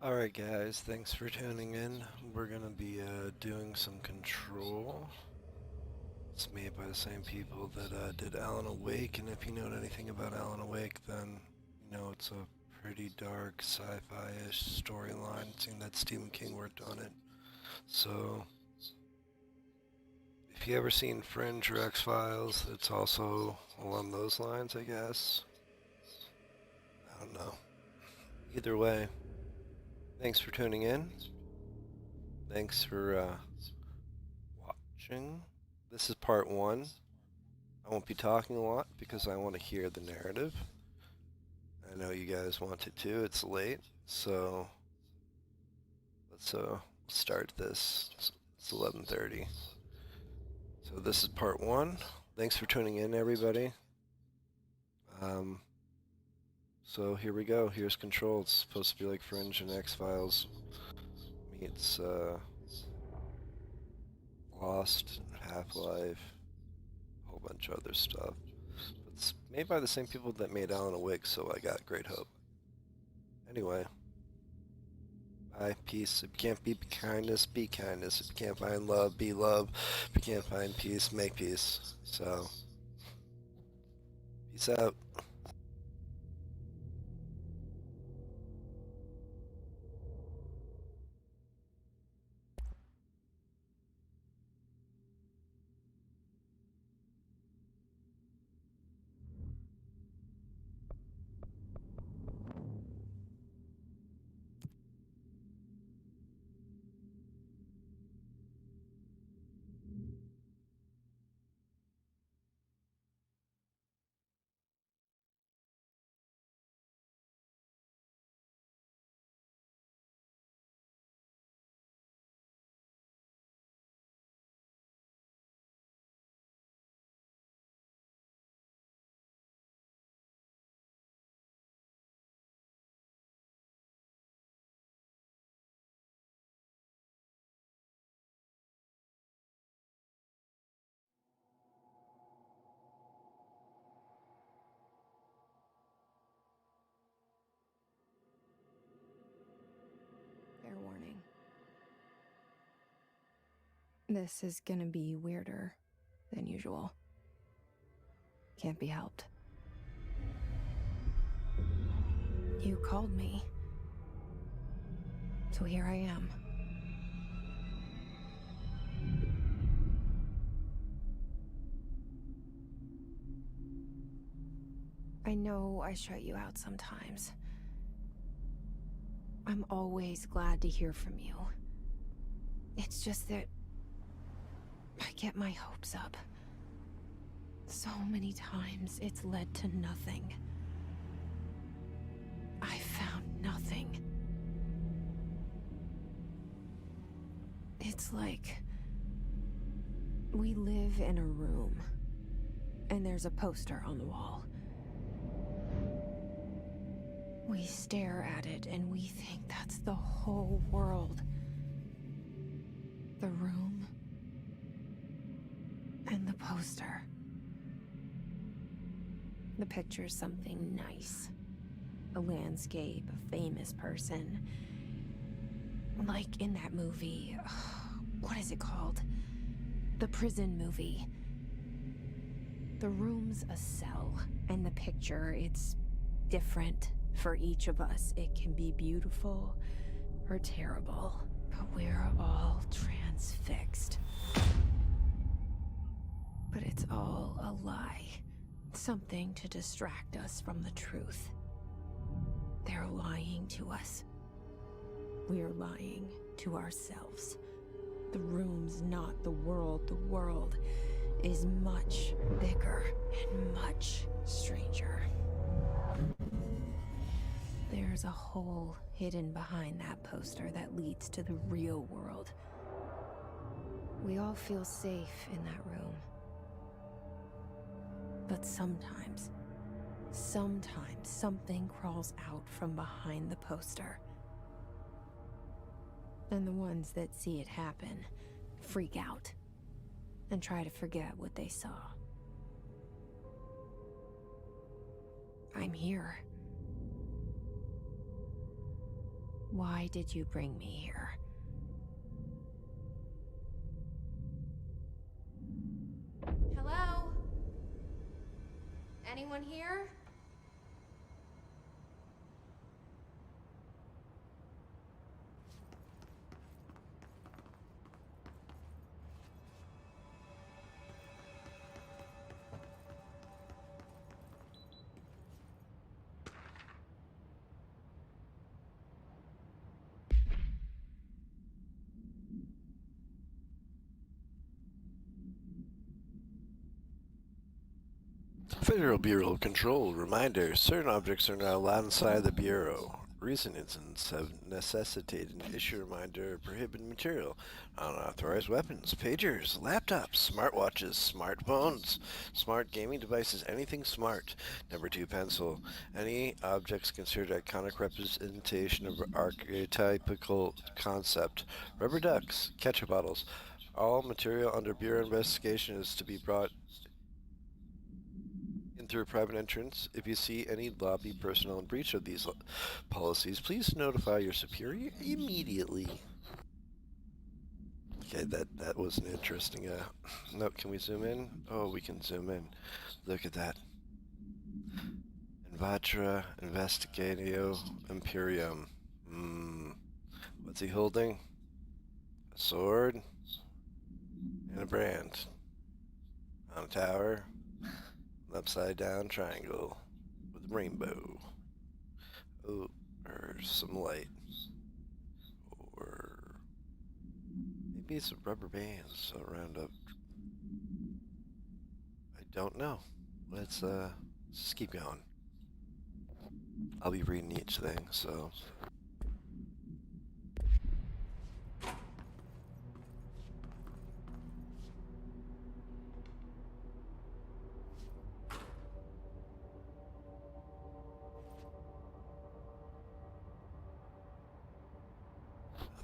Alright guys, thanks for tuning in. We're gonna be doing some Control. It's made by the same people that did Alan Awake, and if you know anything about Alan Awake, then you know it's a pretty dark sci-fi-ish storyline, seeing that Stephen King worked on it. So, if you ever seen Fringe or X-Files, it's also along those lines, I guess. I don't know. Either way, thanks for tuning in. Thanks for watching. This is part one. I won't be talking a lot because I want to hear the narrative. I know you guys want it too. It's late, so let's start this. It's 11:30. So this is part one. Thanks for tuning in, everybody. Um, so here we go. Here's Control. It's supposed to be like Fringe and X-Files meets Lost, Half-Life, a whole bunch of other stuff. It's made by the same people that made Alan Awake, so I got great hope. Anyway, bye, peace. If you can't be kindness, be kindness. If you can't find love, be love. If you can't find peace, make peace. So, peace out. Fair warning. This is gonna be weirder than usual. Can't be helped. You called me. So here I am. I know I shut you out sometimes. I'm always glad to hear from you. It's just that I get my hopes up. So many times it's led to nothing. I found nothing. It's like we live in a room, and there's a poster on the wall. We stare at it and we think that's the whole world. The room and the poster. The picture's something nice. A landscape, a famous person. Like in that movie, what is it called? The prison movie. The room's a cell, and the picture, it's different for each of us. It can be beautiful or terrible, but we're all transfixed. But it's all a lie. Something to distract us from the truth. They're lying to us. We're lying to ourselves. The room's not the world. The world is much bigger and much stranger. There's a hole hidden behind that poster that leads to the real world. We all feel safe in that room. But sometimes something crawls out from behind the poster. And the ones that see it happen freak out and try to forget what they saw. I'm here. Why did you bring me here? Hello? Anyone here? Federal Bureau of Control reminder: certain objects are not allowed inside the Bureau. Recent incidents have necessitated an issue reminder of prohibited material. Unauthorized weapons, pagers, laptops, smartwatches, smartphones, smart gaming devices, anything smart. Number 2, pencil. Any objects considered iconic representation of archetypical concept. Rubber ducks, ketchup bottles. All material under Bureau investigation is to be brought in through a private entrance. If you see any lobby personnel in breach of these policies, please notify your superior immediately. Okay, that was an interesting, no, can we zoom in? Oh, we can zoom in. Look at that. Invatra Investigatio Imperium. What's he holding? A sword and a brand. On a tower. An upside down triangle with a rainbow. Oh, or some light. Or maybe it's rubber bands around up. I don't know. Let's just keep going. I'll be reading each thing, so.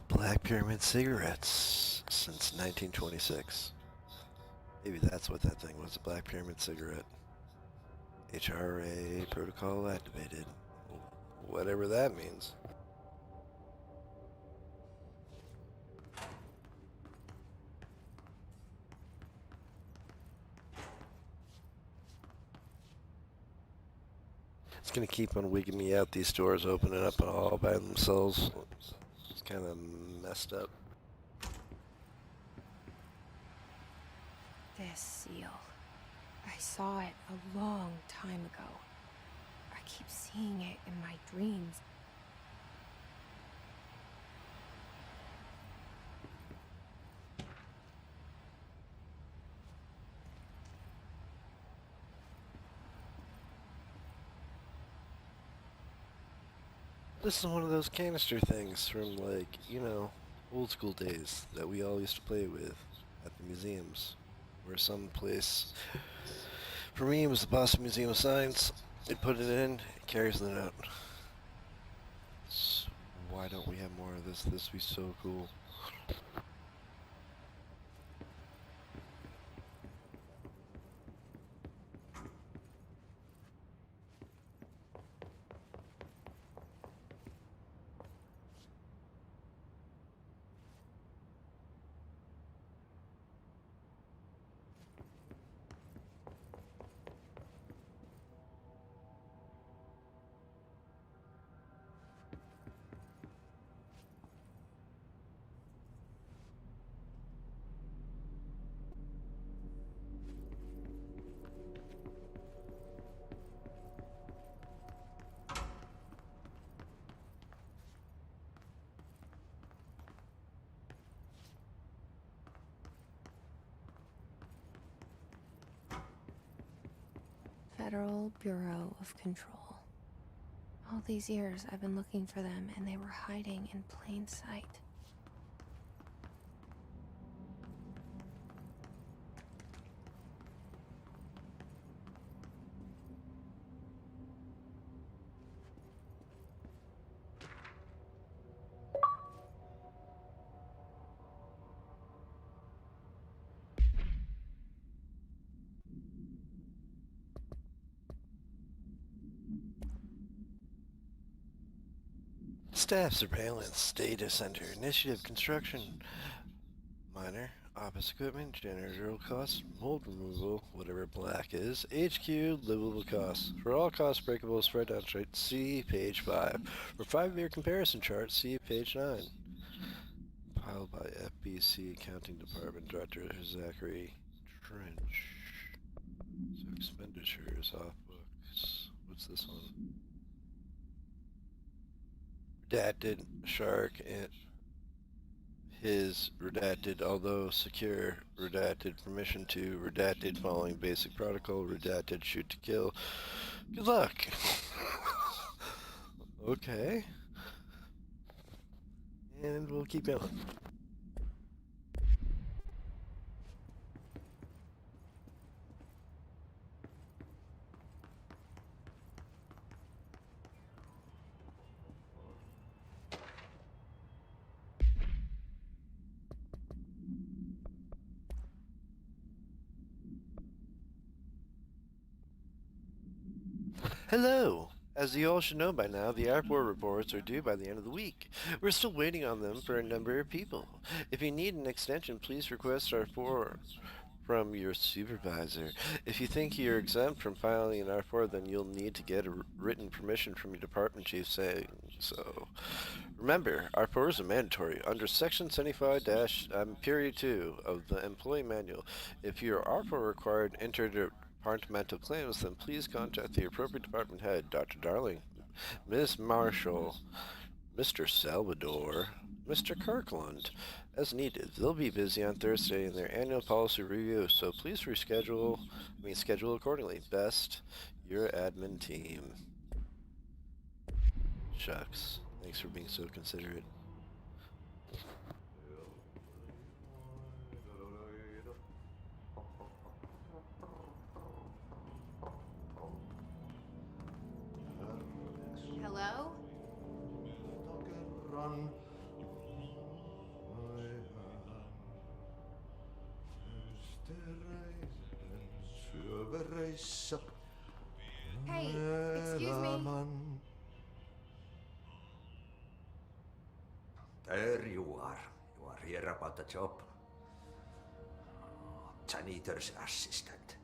Black Pyramid cigarettes since 1926. Maybe that's what that thing was, a Black Pyramid cigarette. HRA protocol activated. Whatever that means. It's gonna keep on wigging me out, these stores opening up all by themselves. It's kind of messed up. This seal. I saw it a long time ago. I keep seeing it in my dreams. This is one of those canister things from, like, you know, old school days that we all used to play with at the museums. Or some place. For me, it was the Boston Museum of Science. They put it in, it carries the note. So why don't we have more of this? This would be so cool. Federal Bureau of Control. All these years I've been looking for them and they were hiding in plain sight. Staff surveillance, data center, initiative, construction, minor, office equipment, janitorial costs, mold removal, whatever black is, HQ, livable costs. For all costs breakable, spread down straight, see page 5. For 5-year comparison chart, see page 9. Piled by FBC Accounting Department Director Zachary Trench. So expenditures off books. What's this one? Redacted Shark and his redacted, although secure, redacted permission to, redacted following basic protocol, redacted shoot to kill. Good luck. Okay. And we'll keep going. Hello! As you all should know by now, the R4 reports are due by the end of the week. We're still waiting on them for a number of people. If you need an extension, please request R4 from your supervisor. If you think you're exempt from filing an R4, then you'll need to get a written permission from your department chief saying so. Remember, R4s are mandatory under Section 75-Period 2 of the Employee Manual. If your R4 required interdepartmental claims, then please contact the appropriate department head, Dr. Darling, Ms. Marshall, Mr. Salvador, Mr. Kirkland, as needed. They'll be busy on Thursday in their annual policy review, so please schedule accordingly. Best, your admin team. Shucks. Thanks for being so considerate. Hello? Hey, excuse me. There you are. You are here about the job. Janitor's assistant.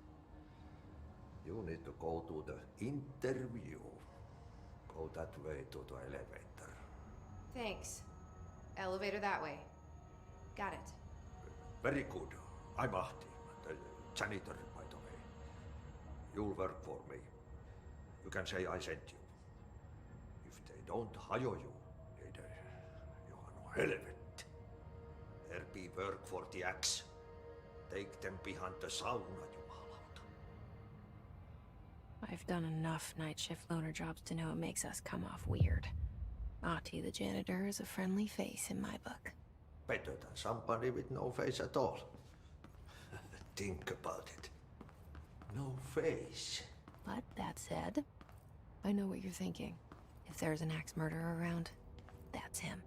You need to go to the interview. Go that way to the elevator. Thanks. Elevator that way. Got it. Very good. I'm Ahti, the janitor, by the way. You'll work for me. You can say I sent you. If they don't hire you, they you are no helvet. There be work for the axe. Take them behind the sauna, jumalauta. I've done enough night shift loner jobs to know it makes us come off weird. Ahti the janitor is a friendly face in my book. Better than somebody with no face at all. Think about it. No face. But that said, I know what you're thinking. If there's an axe murderer around, that's him.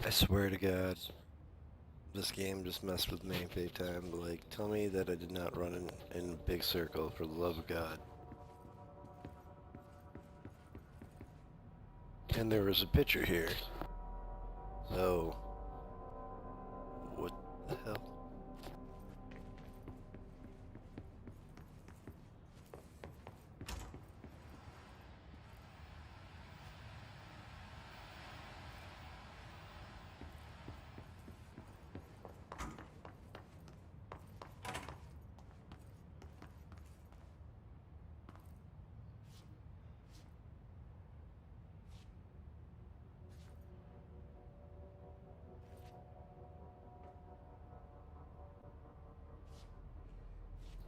I swear to God, this game just messed with me big time. Like, tell me that I did not run in a big circle, for the love of God. And there was a picture here. So, what the hell?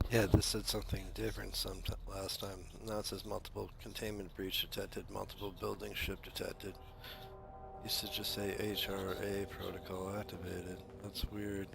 Yeah, this said something different last time. Now it says multiple containment breach detected, multiple building ship detected. Used to just say HRA protocol activated. That's weird.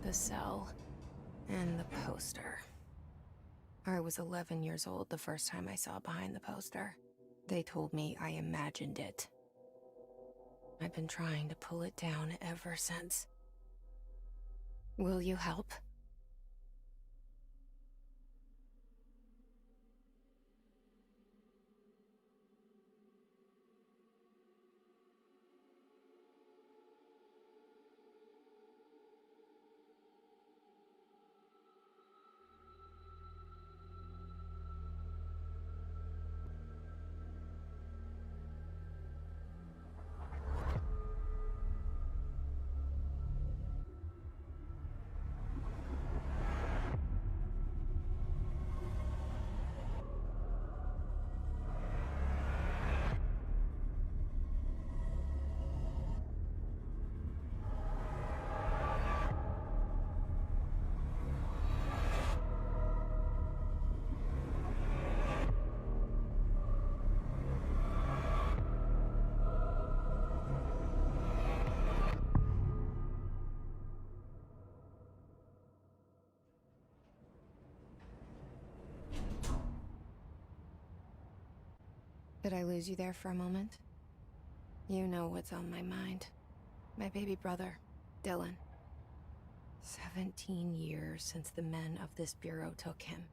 The cell. And the poster. I was 11 years old the first time I saw behind the poster. They told me I imagined it. I've been trying to pull it down ever since. Will you help? Did I lose you there for a moment? You know what's on my mind. My baby brother, Dylan. 17 years since the men of this bureau took him.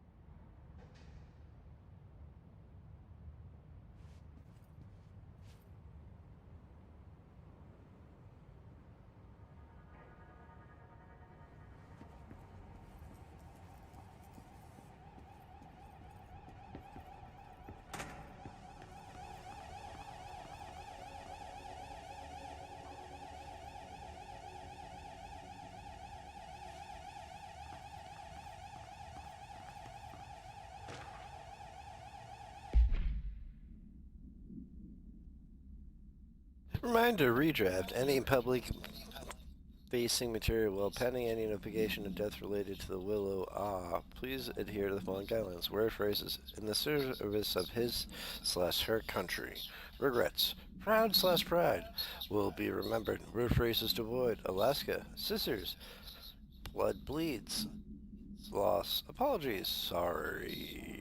Reminder, redraft. Any public facing material while pending any notification of death related to the Willow, please adhere to the following guidelines. Word phrases. In the service of his/her country. Regrets. Proud/pride. Will be remembered. Word phrases to avoid. Alaska. Scissors. Blood bleeds. Loss. Apologies. Sorry.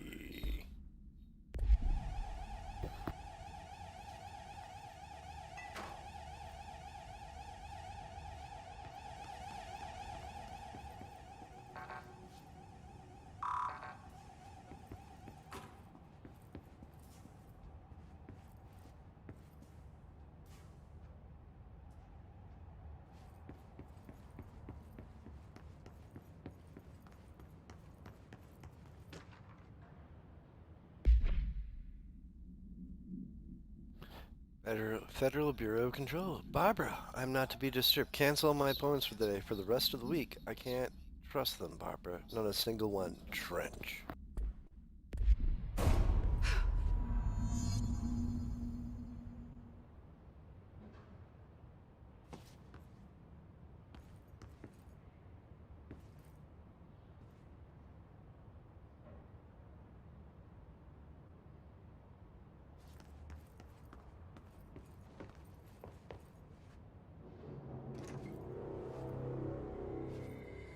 Federal Bureau of Control. Barbara, I'm not to be disturbed. Cancel my appointments for the day. For the rest of the week, I can't trust them, Barbara. Not a single one. Trench.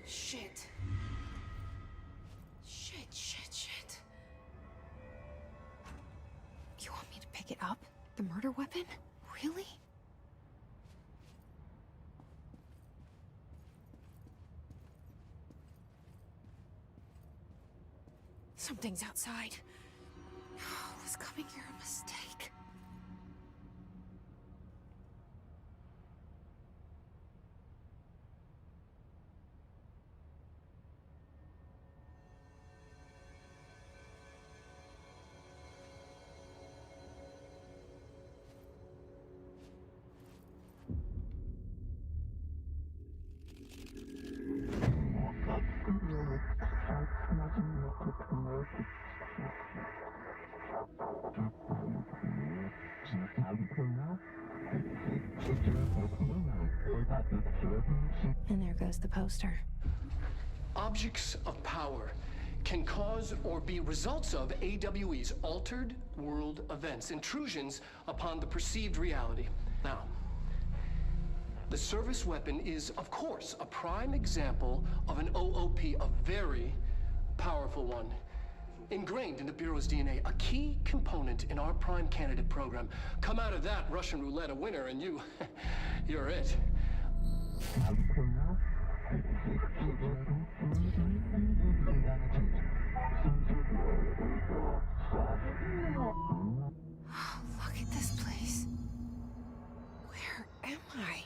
Shit. Shit. You want me to pick it up? The murder weapon? Really? Something's outside. Was coming here a mistake? And there goes the poster. Objects of power can cause or be results of AWE's altered world events, intrusions upon the perceived reality. Now, the service weapon is, of course, a prime example of an OOP, a very powerful one. Ingrained in the Bureau's DNA, a key component in our prime candidate program. Come out of that Russian roulette a winner and you're it. Look at this place. Where am I?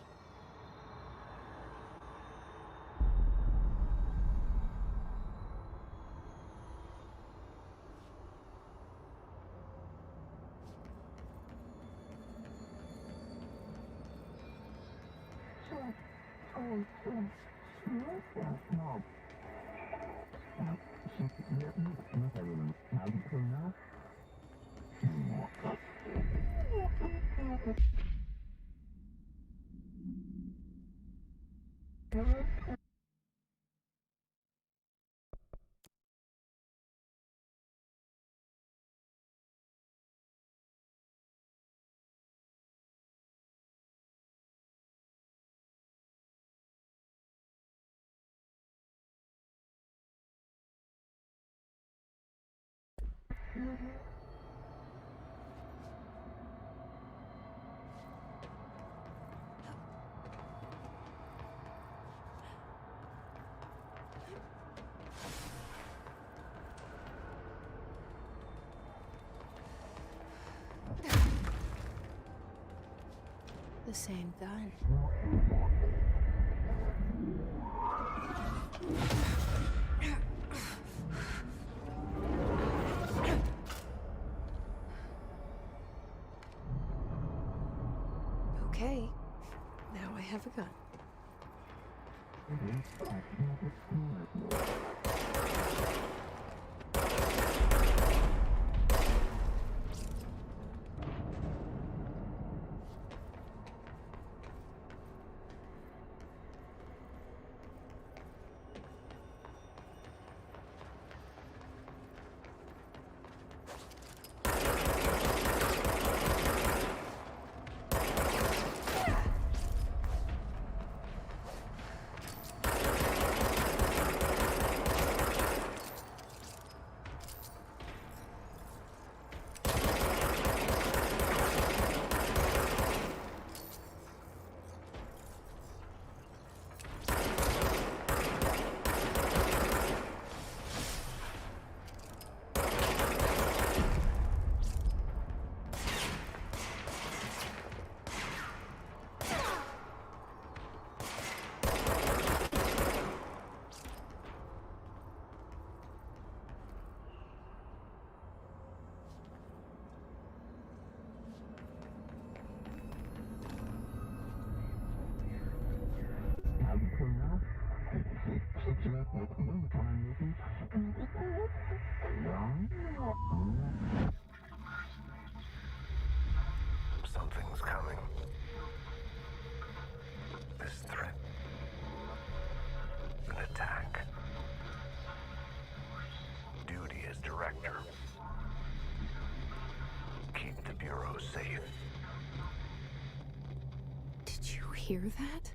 The same gun. Okay, now I have a gun. Something's coming. This threat. An attack. Duty as director. Keep the Bureau safe. Did you hear that?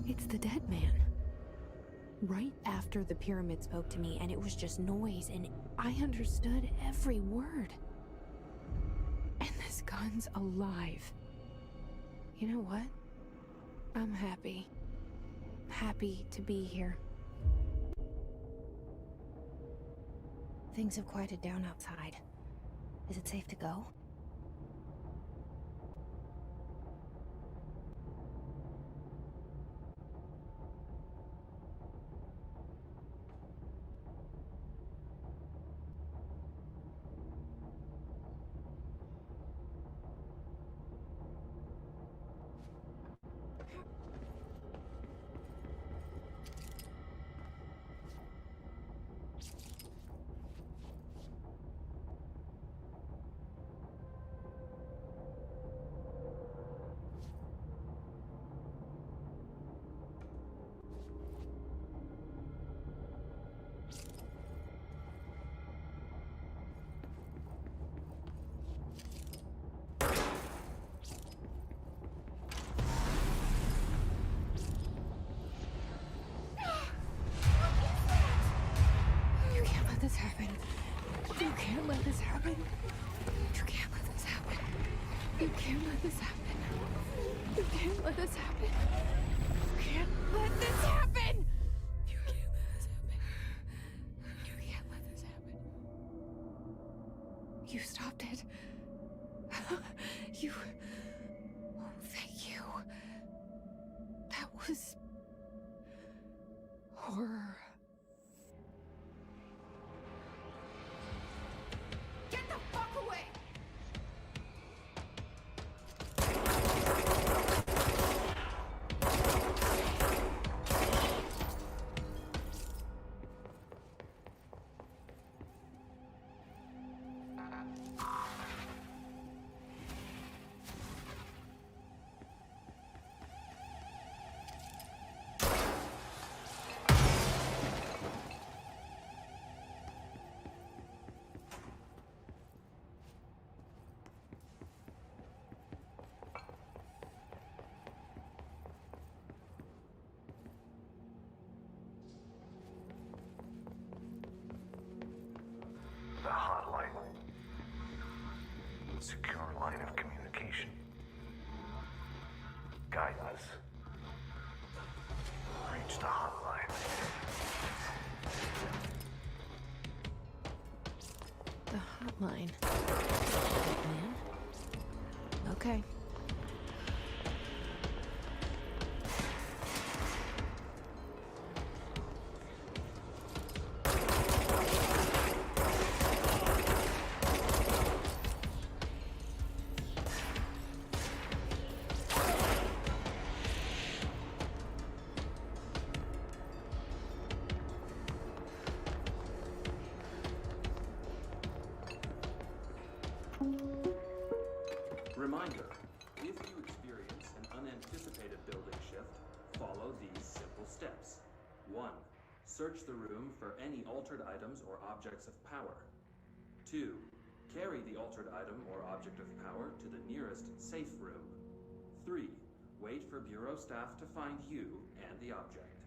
It's the dead man. Right after the pyramid spoke to me, and it was just noise, and I understood every word. And this gun's alive. You know what? I'm happy. Happy to be here. Things have quieted down outside. Is it safe to go? This happen. You can't let this happen. You can't let this happen. You can't let this happen. You can't let this happen. You can't let this happen. You can't let this happen. You can't let this happen. You stopped it. You. Oh, thank you. That was horror. Get the fuck away! The hotline. Secure line of communication. Guidance. Reach the hotline. The hotline. Man. Okay. Reminder, if you experience an unanticipated building shift, follow these simple steps. 1. Search the room for any altered items or objects of power. 2. Carry the altered item or object of power to the nearest safe room. 3. Wait for Bureau staff to find you and the object.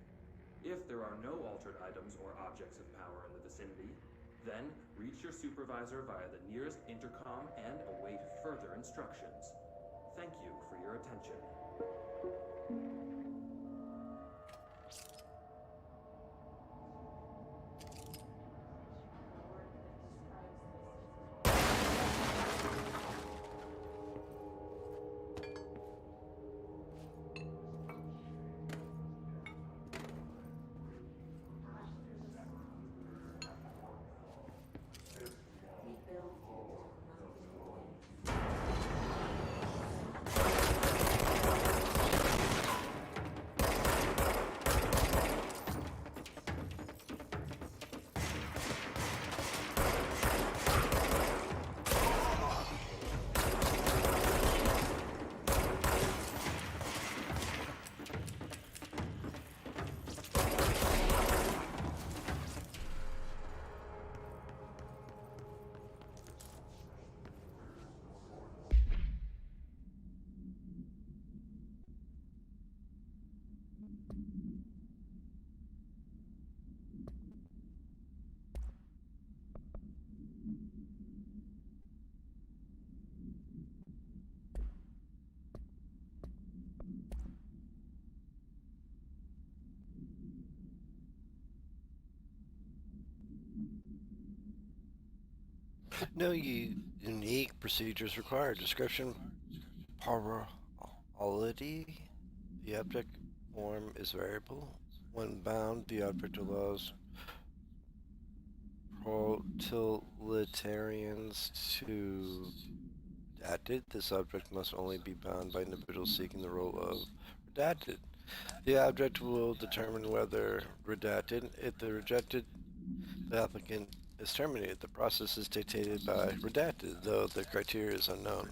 If there are no altered items or objects of power in the vicinity, then reach your supervisor via the nearest intercom and await further instructions. Thank you for your attention. No unique procedures required. Description: Parality. The object form is variable. When bound, the object allows proletarians to redacted. This object must only be bound by individuals seeking the role of redacted. The object will determine whether redacted. If the rejected, the applicant is terminated. The process is dictated by redacted, though the criteria is unknown.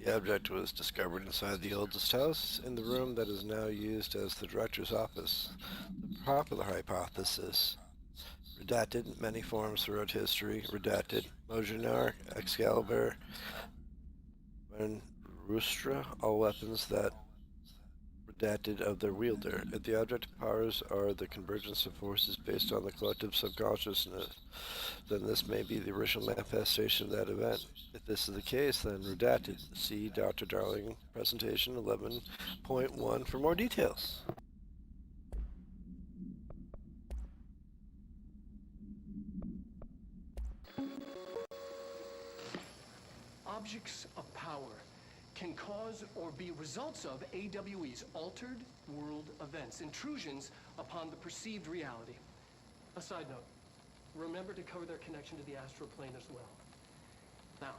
The object was discovered inside the oldest house in the room that is now used as the director's office. The popular hypothesis: redacted, many forms throughout history, redacted, Mojnar, Excalibur, and Rustra, all weapons that redacted of their wielder. If the objective powers are the convergence of forces based on the collective subconsciousness, then this may be the original manifestation of that event. If this is the case, then redacted. See Dr. Darling presentation 11.1 for more details. Objects of power can cause or be results of AWE's altered world events, intrusions upon the perceived reality. A side note, remember to cover their connection to the astral plane as well. Now,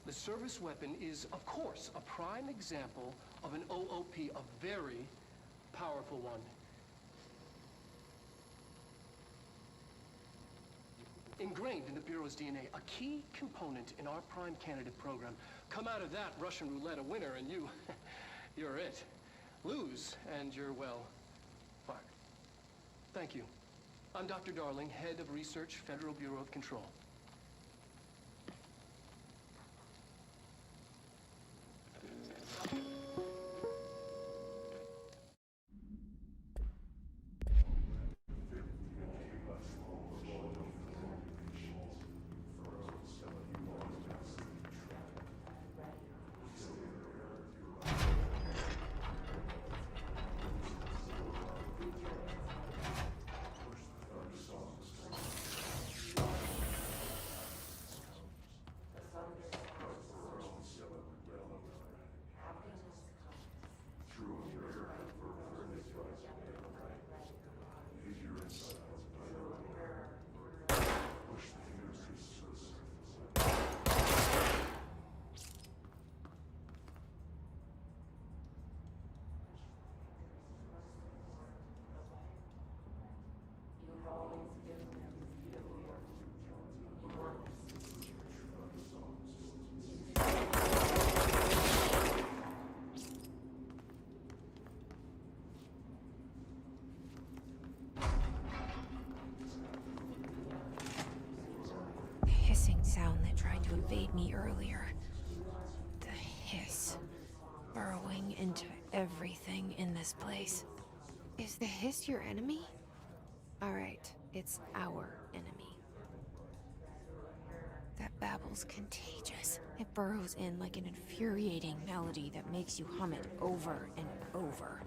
the service weapon is, of course, a prime example of an OOP, a very powerful one. Ingrained in the Bureau's DNA, a key component in our prime candidate program. Come out of that Russian roulette a winner and you're it. Lose and you're, well, fired. Thank you. I'm Dr. Darling, Head of Research, Federal Bureau of Control. Hissing sound that tried to invade me earlier. The hiss. Burrowing into everything in this place. Is the hiss your enemy? Alright, it's our enemy. That babble's contagious. It burrows in like an infuriating melody that makes you hum it over and over.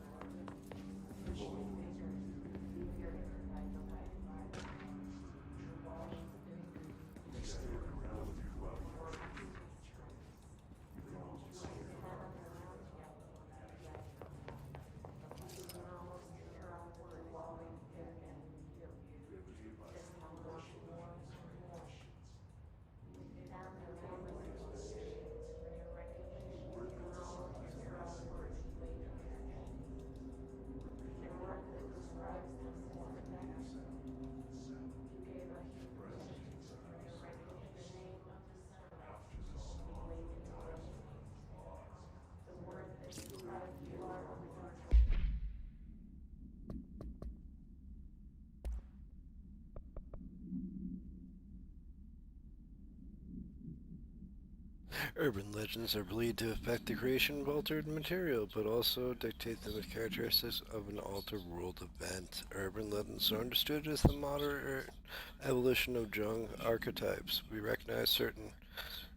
Urban legends are believed to affect the creation of altered material, but also dictate the characteristics of an altered world event. Urban legends are understood as the moderate evolution of Jung archetypes. We recognize certain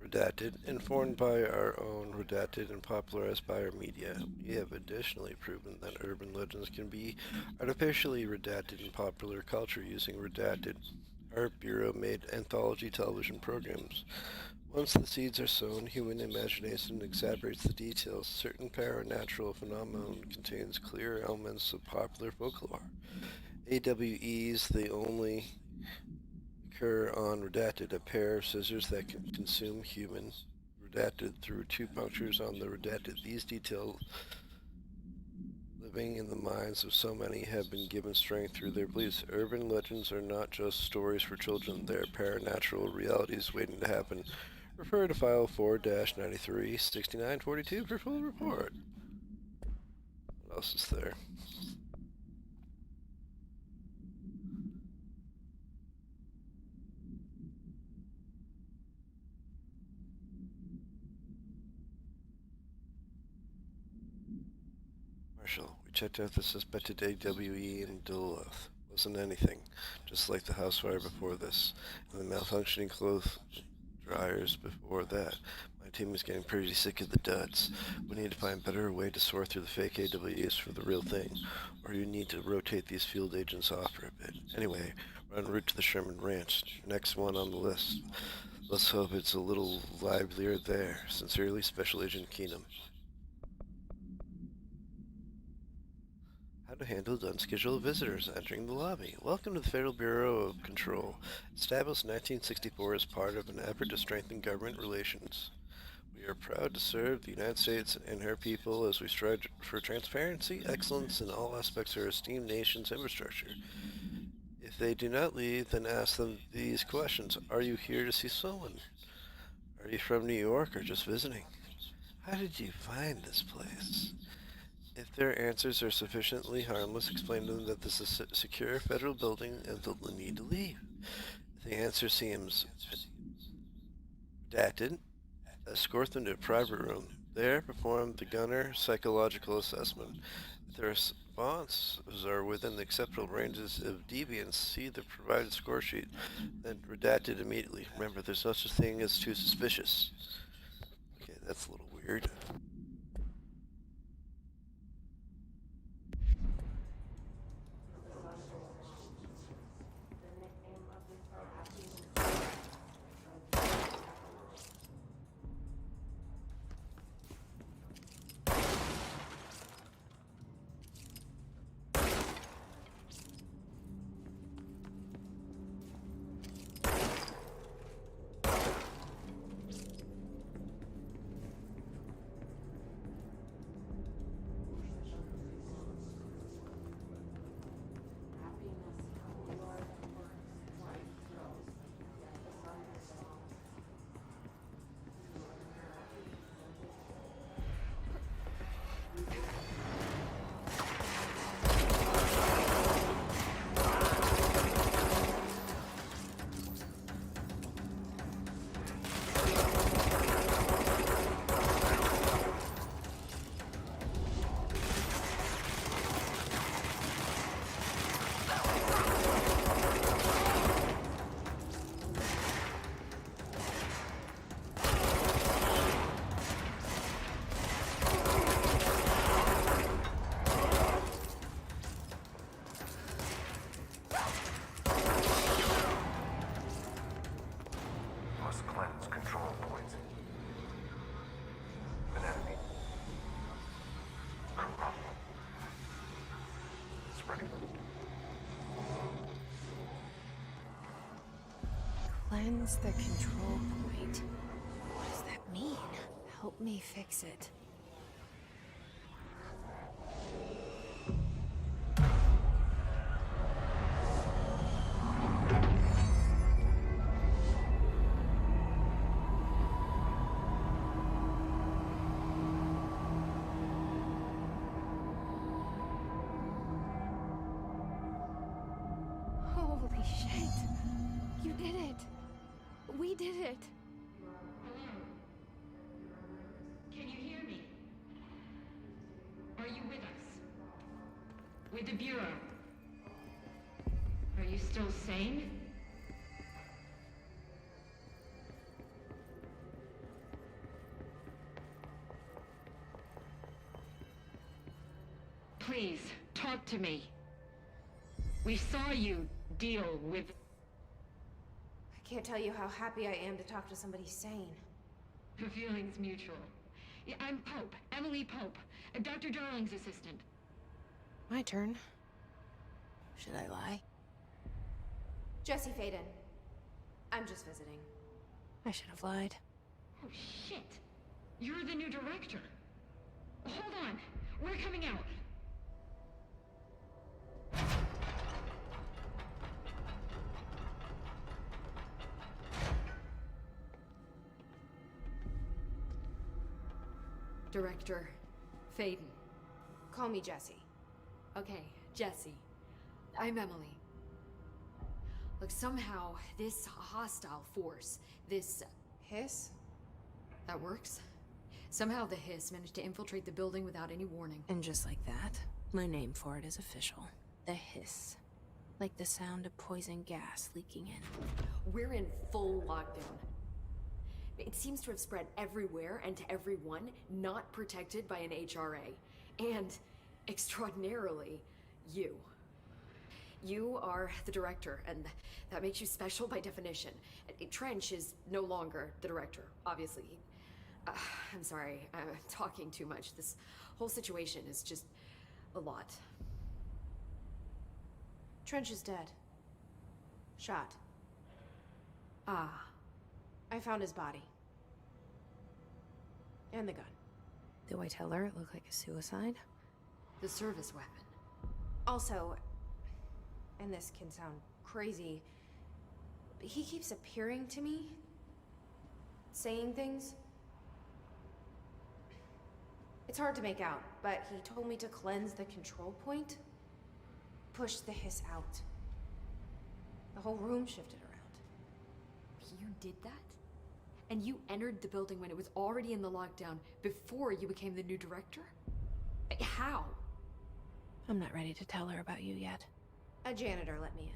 redacted, informed by our own redacted and popularized by our media. We have additionally proven that urban legends can be artificially redacted in popular culture using redacted. Our Bureau made anthology television programs. Once the seeds are sown, human imagination exaggerates the details. Certain paranatural phenomenon contains clear elements of popular folklore. AWEs, they only occur on redacted, a pair of scissors that can consume human redacted through two punctures on the redacted. These details living in the minds of so many have been given strength through their beliefs. Urban legends are not just stories for children, they are paranatural realities waiting to happen. Refer to File 4-93-6942 for full report. What else is there? Marshall, we checked out the suspected AWE in Duluth. Wasn't anything, just like the house fire before this, and the malfunctioning clothes dryers before that. My team is getting pretty sick of the duds. We need to find a better way to sort through the fake AWEs for the real thing, or you need to rotate these field agents off for a bit. Anyway, we're en route to the Sherman Ranch, next one on the list. Let's hope it's a little livelier there. Sincerely, Special Agent Keenum. How to handle unscheduled visitors entering the lobby. Welcome to the Federal Bureau of Control, established in 1964 as part of an effort to strengthen government relations. We are proud to serve the United States and her people as we strive for transparency, excellence in all aspects of our esteemed nation's infrastructure. If they do not leave, then ask them these questions. Are you here to see someone? Are you from New York or just visiting? How did you find this place? If their answers are sufficiently harmless, explain to them that this is a secure federal building and they'll need to leave. If the answer seems redacted, escort them to a private room. There, perform the gunner psychological assessment. If their responses are within the acceptable ranges of deviance, see the provided score sheet, then redact it immediately. Remember, there's no such thing as too suspicious. Okay, that's a little weird. Must cleanse control points. An enemy. Corrupt. Spreading. Cleanse the control point. What does that mean? Help me fix it. Holy shit! You did it! We did it! With the Bureau. Are you still sane? Please, talk to me. We saw you deal with... I can't tell you how happy I am to talk to somebody sane. The feeling's mutual. Yeah, I'm Pope, Emily Pope, Dr. Darling's assistant. My turn. Should I lie? Jesse Faden. I'm just visiting. I should have lied. Oh, shit. You're the new director. Hold on. We're coming out. Director Faden. Call me Jesse. Okay, Jesse. I'm Emily. Look, somehow, this hostile force, this... Hiss? that works? Somehow the Hiss managed to infiltrate the building without any warning. And just like that, my name for it is official. The Hiss. Like the sound of poison gas leaking in. We're in full lockdown. It seems to have spread everywhere and to everyone not protected by an HRA. And, extraordinarily, you. You are the director, and that makes you special by definition. Trench is no longer the director, obviously. I'm sorry, I'm talking too much. This whole situation is just a lot. Trench is dead. Shot. Ah. I found his body. And the gun. Do I tell her it looked like a suicide? The service weapon. Also, and this can sound crazy, but he keeps appearing to me, saying things. It's hard to make out, but he told me to cleanse the control point, push the Hiss out. The whole room shifted around. You did that? And you entered the building when it was already in the lockdown before you became the new director? How? I'm not ready to tell her about you yet. A janitor let me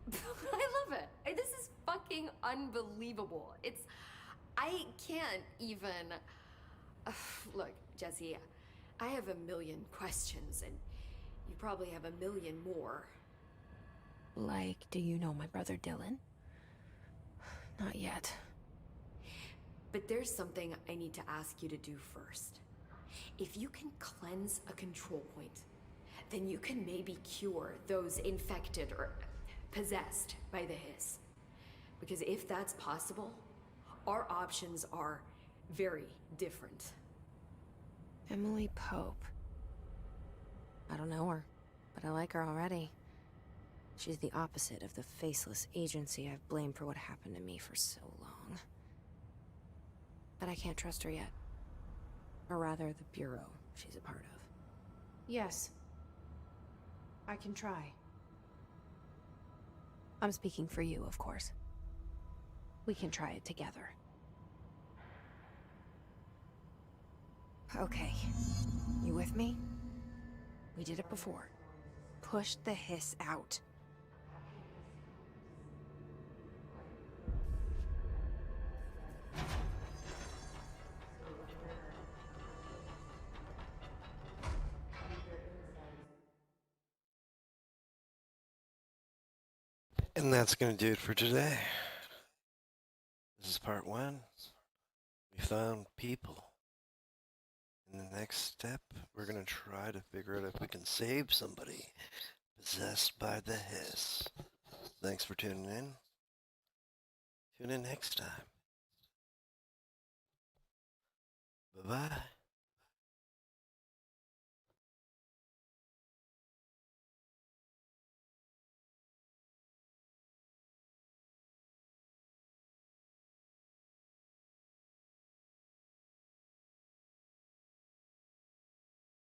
in. I love it. This is fucking unbelievable. I can't even... Look, Jesse, I have a million questions, and you probably have a million more. Like, do you know my brother Dylan? Not yet. But there's something I need to ask you to do first. If you can cleanse a control point, then you can maybe cure those infected or possessed by the Hiss. Because if that's possible, our options are very different. Emily Pope. I don't know her, but I like her already. She's the opposite of the faceless agency I've blamed for what happened to me for so long. But I can't trust her yet. Or rather, the Bureau she's a part of. Yes. I can try. I'm speaking for you, of course. We can try it together. Okay. You with me? We did it before. Push the Hiss out. And that's going to do it for today. This is part 1. We found people. In the next step, we're going to try to figure out if we can save somebody possessed by the Hiss. Thanks for tuning in. Tune in next time. Bye-bye.